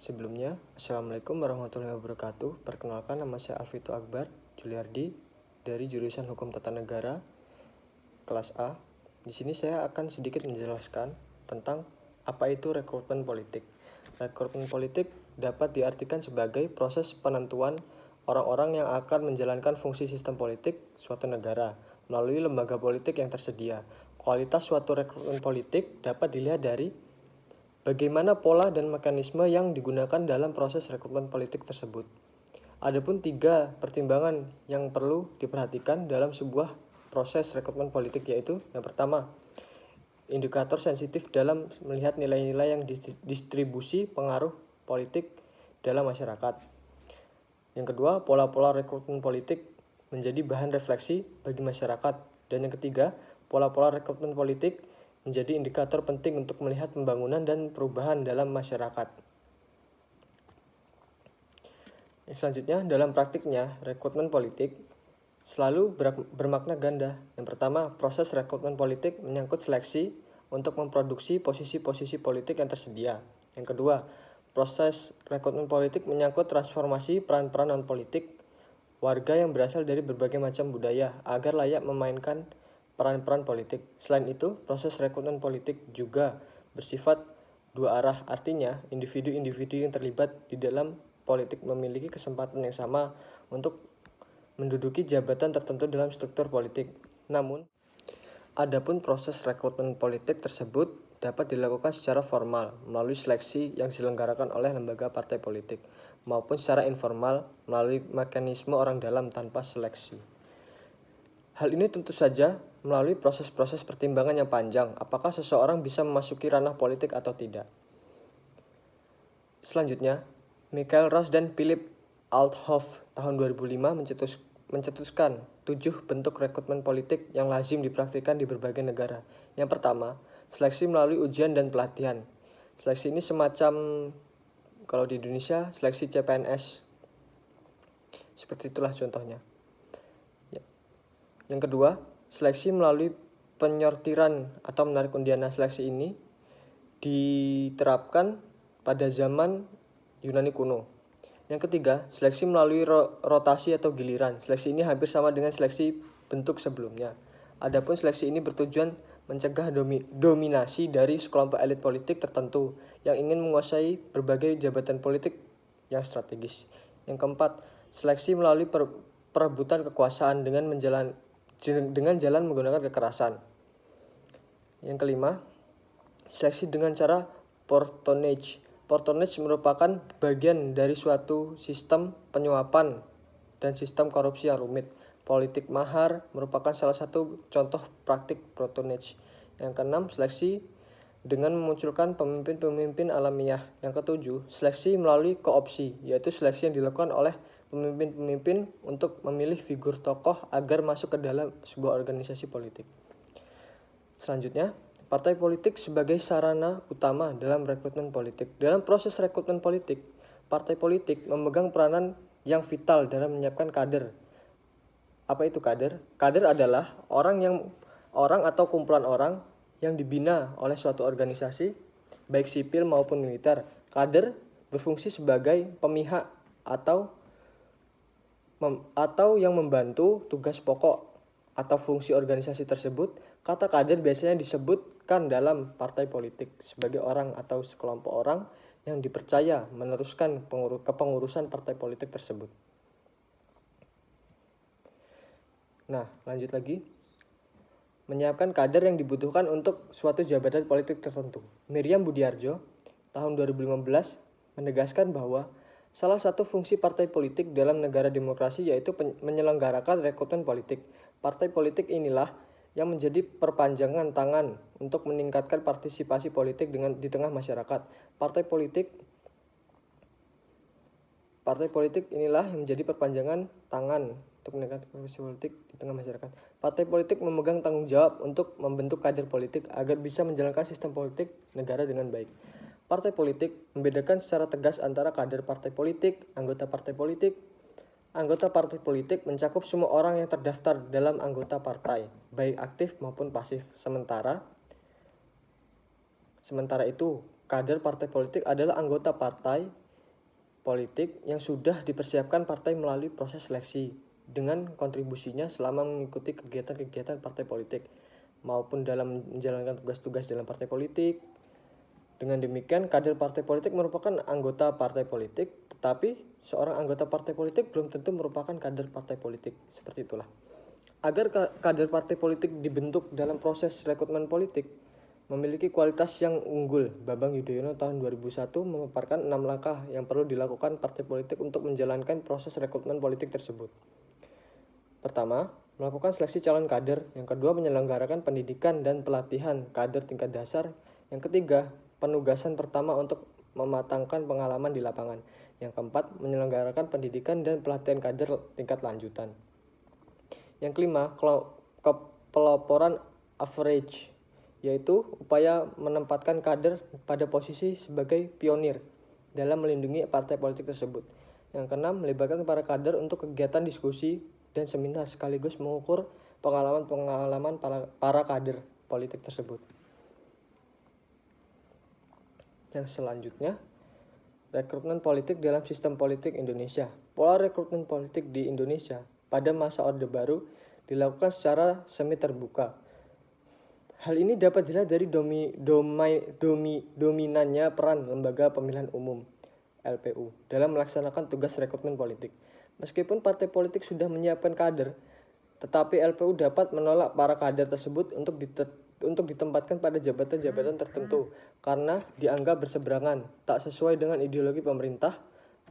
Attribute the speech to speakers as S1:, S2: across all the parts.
S1: Sebelumnya, Assalamualaikum warahmatullahi wabarakatuh. Perkenalkan, nama saya Alvito Akbar Juliardi dari jurusan Hukum Tata Negara kelas A. Di sini saya akan sedikit menjelaskan tentang apa itu rekrutmen politik. Rekrutmen politik dapat diartikan sebagai proses penentuan orang-orang yang akan menjalankan fungsi sistem politik suatu negara melalui lembaga politik yang tersedia. Kualitas suatu rekrutmen politik dapat dilihat dari bagaimana pola dan mekanisme yang digunakan dalam proses rekrutmen politik tersebut. Adapun 3 pertimbangan yang perlu diperhatikan dalam sebuah proses rekrutmen politik, yaitu yang pertama, indikator sensitif dalam melihat nilai-nilai yang distribusi pengaruh politik dalam masyarakat. Yang kedua, pola-pola rekrutmen politik menjadi bahan refleksi bagi masyarakat. Dan yang ketiga, pola-pola rekrutmen politik menjadi indikator penting untuk melihat pembangunan dan perubahan dalam masyarakat. Selanjutnya, dalam praktiknya, rekrutmen politik selalu bermakna ganda. Yang pertama, proses rekrutmen politik menyangkut seleksi untuk memproduksi posisi-posisi politik yang tersedia. Yang kedua, proses rekrutmen politik menyangkut transformasi peran-peran non-politik warga yang berasal dari berbagai macam budaya agar layak memainkan peran-peran politik. Selain itu, proses rekrutmen politik juga bersifat dua arah. Artinya, individu-individu yang terlibat di dalam politik memiliki kesempatan yang sama untuk menduduki jabatan tertentu dalam struktur politik. Namun, adapun proses rekrutmen politik tersebut dapat dilakukan secara formal melalui seleksi yang diselenggarakan oleh lembaga partai politik, maupun secara informal melalui mekanisme orang dalam tanpa seleksi. Hal ini tentu saja melalui proses-proses pertimbangan yang panjang, apakah seseorang bisa memasuki ranah politik atau tidak. Selanjutnya, Michael Ross dan Philip Althoff tahun 2005 mencetuskan 7 bentuk rekrutmen politik yang lazim dipraktikkan di berbagai negara. Yang pertama, seleksi melalui ujian dan pelatihan. Seleksi ini semacam, kalau di Indonesia, seleksi CPNS. Seperti itulah contohnya. Yang kedua, seleksi melalui penyortiran atau menarik undian. Seleksi ini diterapkan pada zaman Yunani kuno. Yang ketiga, seleksi melalui rotasi atau giliran. Seleksi ini hampir sama dengan seleksi bentuk sebelumnya. Adapun seleksi ini bertujuan mencegah dominasi dari sekelompok elit politik tertentu yang ingin menguasai berbagai jabatan politik yang strategis. Yang keempat, seleksi melalui perebutan kekuasaan dengan jalan menggunakan kekerasan. Yang kelima, seleksi dengan cara patronage. Patronage merupakan bagian dari suatu sistem penyuapan dan sistem korupsi yang rumit. Politik mahar merupakan salah satu contoh praktik patronage. Yang keenam, seleksi dengan memunculkan pemimpin-pemimpin alamiah. Yang ketujuh, seleksi melalui koopsi, yaitu seleksi yang dilakukan oleh pemimpin-pemimpin untuk memilih figur tokoh agar masuk ke dalam sebuah organisasi politik. Selanjutnya, partai politik sebagai sarana utama dalam rekrutmen politik. Dalam proses rekrutmen politik, partai politik memegang peranan yang vital dalam menyiapkan kader. Apa itu kader? Kader adalah orang atau kumpulan orang yang dibina oleh suatu organisasi, baik sipil maupun militer. Kader berfungsi sebagai pemihak atau yang membantu tugas pokok atau fungsi organisasi tersebut. Kata kader biasanya disebutkan dalam partai politik sebagai orang atau sekelompok orang yang dipercaya meneruskan kepengurusan partai politik tersebut. Nah, lanjut lagi. Menyiapkan kader yang dibutuhkan untuk suatu jabatan politik tertentu. Miriam Budiarjo tahun 2015 menegaskan bahwa salah satu fungsi partai politik dalam negara demokrasi yaitu menyelenggarakan rekrutmen politik. Partai politik inilah yang menjadi perpanjangan tangan untuk meningkatkan partisipasi politik di tengah masyarakat. Partai politik inilah yang menjadi perpanjangan tangan untuk meningkatkan partisipasi politik di tengah masyarakat. Partai politik memegang tanggung jawab untuk membentuk kader politik agar bisa menjalankan sistem politik negara dengan baik. Partai politik membedakan secara tegas antara kader partai politik, anggota partai politik. Anggota partai politik mencakup semua orang yang terdaftar dalam anggota partai, baik aktif maupun pasif. Sementara itu, kader partai politik adalah anggota partai politik yang sudah dipersiapkan partai melalui proses seleksi dengan kontribusinya selama mengikuti kegiatan-kegiatan partai politik maupun dalam menjalankan tugas-tugas dalam partai politik. Dengan demikian, kader partai politik merupakan anggota partai politik, tetapi seorang anggota partai politik belum tentu merupakan kader partai politik. Seperti itulah. Agar kader partai politik dibentuk dalam proses rekrutmen politik, memiliki kualitas yang unggul, Bambang Yudhoyono tahun 2001 memaparkan 6 langkah yang perlu dilakukan partai politik untuk menjalankan proses rekrutmen politik tersebut. Pertama, melakukan seleksi calon kader. Yang kedua, menyelenggarakan pendidikan dan pelatihan kader tingkat dasar. Yang ketiga, penugasan pertama untuk mematangkan pengalaman di lapangan. Yang keempat, menyelenggarakan pendidikan dan pelatihan kader tingkat lanjutan. Yang kelima, pelaporan average, yaitu upaya menempatkan kader pada posisi sebagai pionir dalam melindungi partai politik tersebut. Yang keenam, melibatkan para kader untuk kegiatan diskusi dan seminar sekaligus mengukur pengalaman para kader politik tersebut. Yang selanjutnya, rekrutmen politik dalam sistem politik Indonesia. Pola rekrutmen politik di Indonesia pada masa Orde Baru dilakukan secara semi terbuka. Hal ini dapat dilihat dari dominannya peran Lembaga Pemilihan Umum (LPU) dalam melaksanakan tugas rekrutmen politik. Meskipun partai politik sudah menyiapkan kader, tetapi LPU dapat menolak para kader tersebut untuk ditempatkan pada jabatan-jabatan tertentu karena dianggap berseberangan, tak sesuai dengan ideologi pemerintah,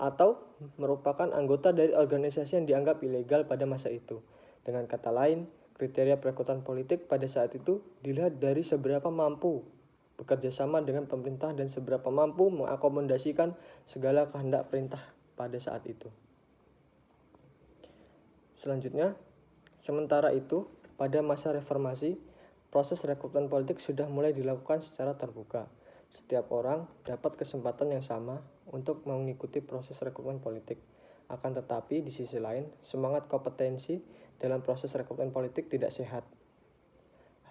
S1: atau merupakan anggota dari organisasi yang dianggap ilegal pada masa itu. Dengan kata lain, kriteria perekrutan politik pada saat itu dilihat dari seberapa mampu bekerja sama dengan pemerintah dan seberapa mampu mengakomodasikan segala kehendak perintah pada saat itu. Selanjutnya, sementara itu, pada masa reformasi, proses rekrutmen politik sudah mulai dilakukan secara terbuka. Setiap orang dapat kesempatan yang sama untuk mengikuti proses rekrutmen politik. Akan tetapi, di sisi lain, semangat kompetensi dalam proses rekrutmen politik tidak sehat.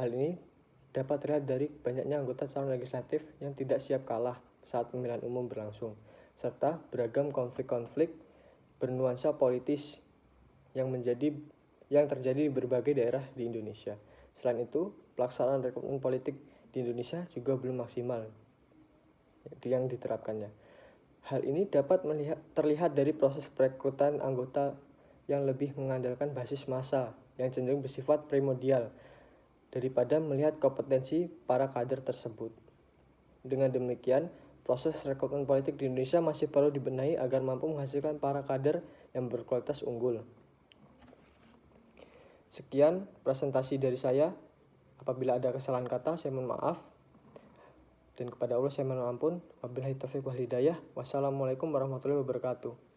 S1: Hal ini dapat terlihat dari banyaknya anggota calon legislatif yang tidak siap kalah saat pemilihan umum berlangsung, serta beragam konflik-konflik bernuansa politis yang terjadi di berbagai daerah di Indonesia. Selain itu, pelaksanaan rekrutmen politik di Indonesia juga belum maksimal yang diterapkannya. Hal ini dapat terlihat dari proses perekrutan anggota yang lebih mengandalkan basis massa yang cenderung bersifat primordial daripada melihat kompetensi para kader tersebut. Dengan demikian, proses rekrutmen politik di Indonesia masih perlu dibenahi agar mampu menghasilkan para kader yang berkualitas unggul. Sekian presentasi dari saya. Apabila ada kesalahan kata, saya mohon maaf. Dan kepada Allah saya mohon ampun. Wabillahi taufiq wal hidayah. Wassalamualaikum warahmatullahi wabarakatuh.